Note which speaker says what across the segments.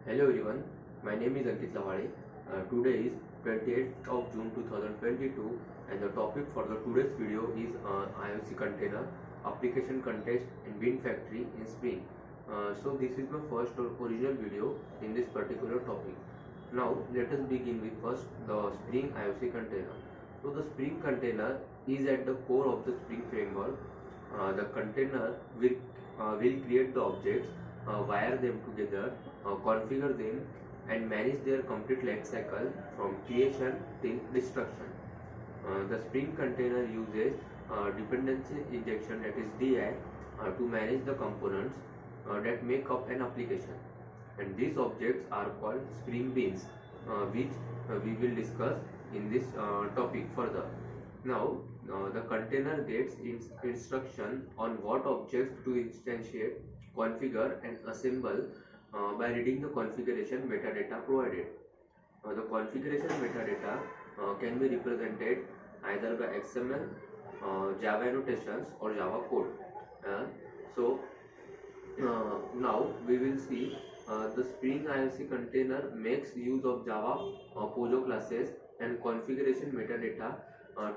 Speaker 1: Hello everyone, my name is Ankit Lavade. Today is 28th of June 2022 and the topic for the today's video is IOC container, application context and bean factory in Spring. So this is my first original video in this particular topic. Now let us begin with first the Spring IOC container. So the Spring container is at the core of the Spring framework. The container will create the objects, wire them together, configure them and manage their complete life cycle from creation till destruction. The Spring container uses dependency injection, that is DI, to manage the components that make up an application, and these objects are called Spring beans, which we will discuss in this topic further. Now the container gets instruction on what objects to instantiate, configure and assemble by reading the configuration metadata provided. The configuration metadata can be represented either by XML, Java annotations or Java code. Now we will see the Spring IOC container makes use of Java POJO classes and configuration metadata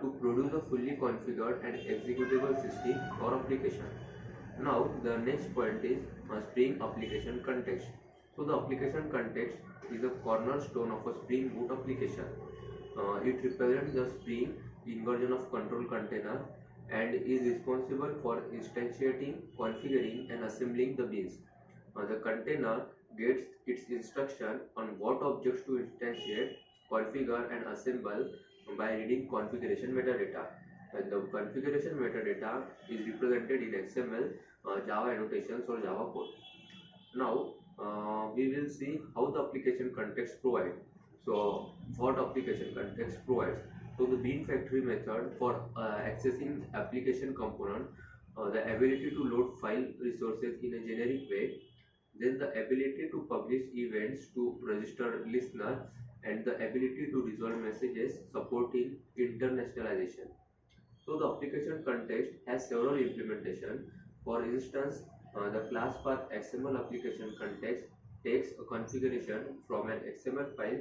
Speaker 1: to produce a fully configured and executable system or application. Now the next point is Spring application context. So the application context is a cornerstone of a Spring Boot application. It represents the Spring inversion of control container and is responsible for instantiating, configuring and assembling the beans. The container gets its instruction on what objects to instantiate, configure and assemble by reading configuration metadata. The configuration metadata is represented in XML, Java annotations or Java code. Now we will see how the application context provides. So what application context provides? So the bean factory method for accessing application component, the ability to load file resources in a generic way, then the ability to publish events to registered listener, and the ability to resolve messages supporting internationalization. So the application context has several implementation. For instance, the class path XML application context takes a configuration from an XML file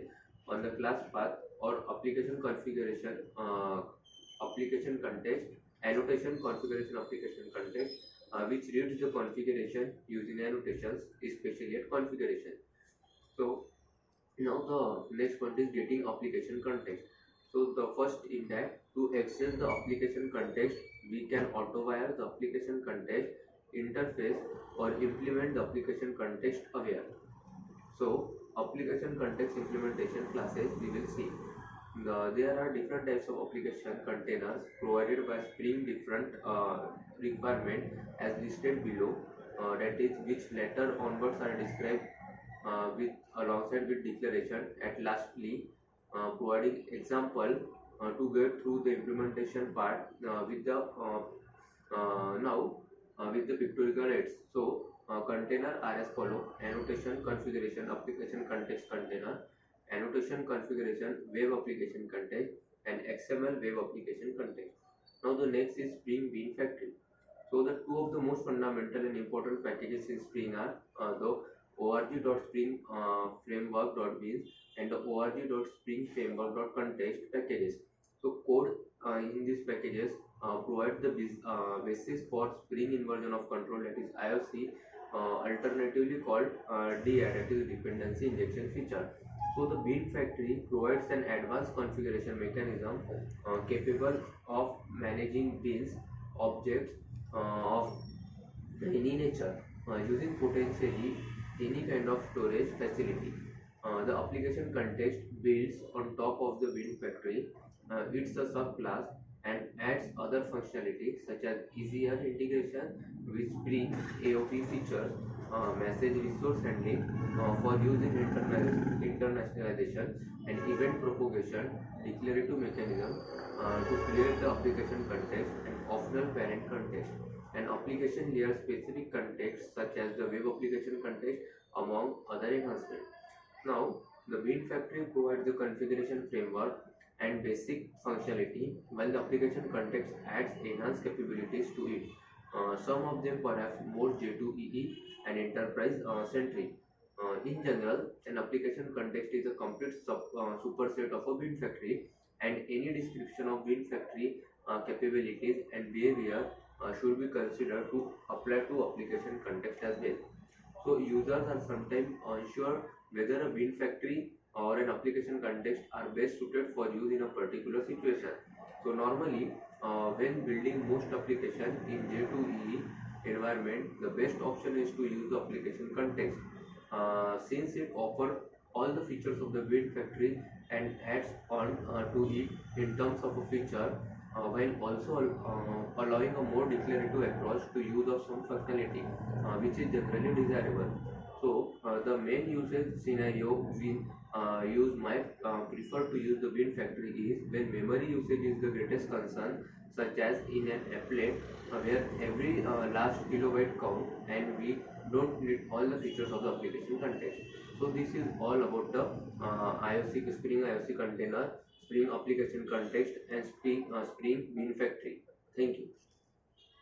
Speaker 1: on the class path, or application configuration application context, annotation configuration application context, which reads the configuration using annotations, especially at configuration. So now the next point is getting application context. So the first in that, to access the application context, we can auto-wire the application context interface or implement the application context aware. So application context implementation classes we will see. There are different types of application containers provided by Spring, different requirement as listed below, that is which later onwards are described with alongside with declaration. At lastly, providing example to get through the implementation part with the with the pictorial aids. So container are as follow: annotation configuration application context container, annotation configuration web application context, and XML web application context. Now the next is Spring Bean Factory. So the two of the most fundamental and important packages in Spring are the org.spring framework.beans and the org.spring framework.context packages. So code in these packages provide the basis for Spring inversion of control, that is IOC, alternatively called DI, that is dependency injection feature. So the Bean Factory provides an advanced configuration mechanism capable of managing beans objects of any nature using potentially any kind of storage facility. The application context builds on top of the Bean Factory. It's a subclass and adds other functionality such as easier integration with Spring AOP features, message resource handling for use in internationalization, and event propagation, declarative mechanism to create the application context, and optional parent context, and application layer specific context such as the web application context, among other enhancements. Now, the Bean Factory provides the configuration framework and basic functionality, while the application context adds enhanced capabilities to it. Some of them perhaps more J2EE and enterprise centric. In general, an application context is a complete superset of a Bean Factory, and any description of Bean Factory capabilities and behavior should be considered to apply to application context as well. So users are sometimes unsure whether a Bean Factory or an application context are best suited for use in a particular situation. So normally, when building most application in J2EE environment, the best option is to use the application context, since it offers all the features of the Bean Factory and adds on to it in terms of a feature, while also allowing a more declarative approach to use of some functionality, which is generally desirable. So the main usage scenario we use might prefer to use the Bean Factory is when memory usage is the greatest concern, such as in an applet where every last kilobyte count and we don't need all the features of the application context. So this is all about the IOC Spring IOC container, Spring application context, and Spring Bean Factory. Thank you.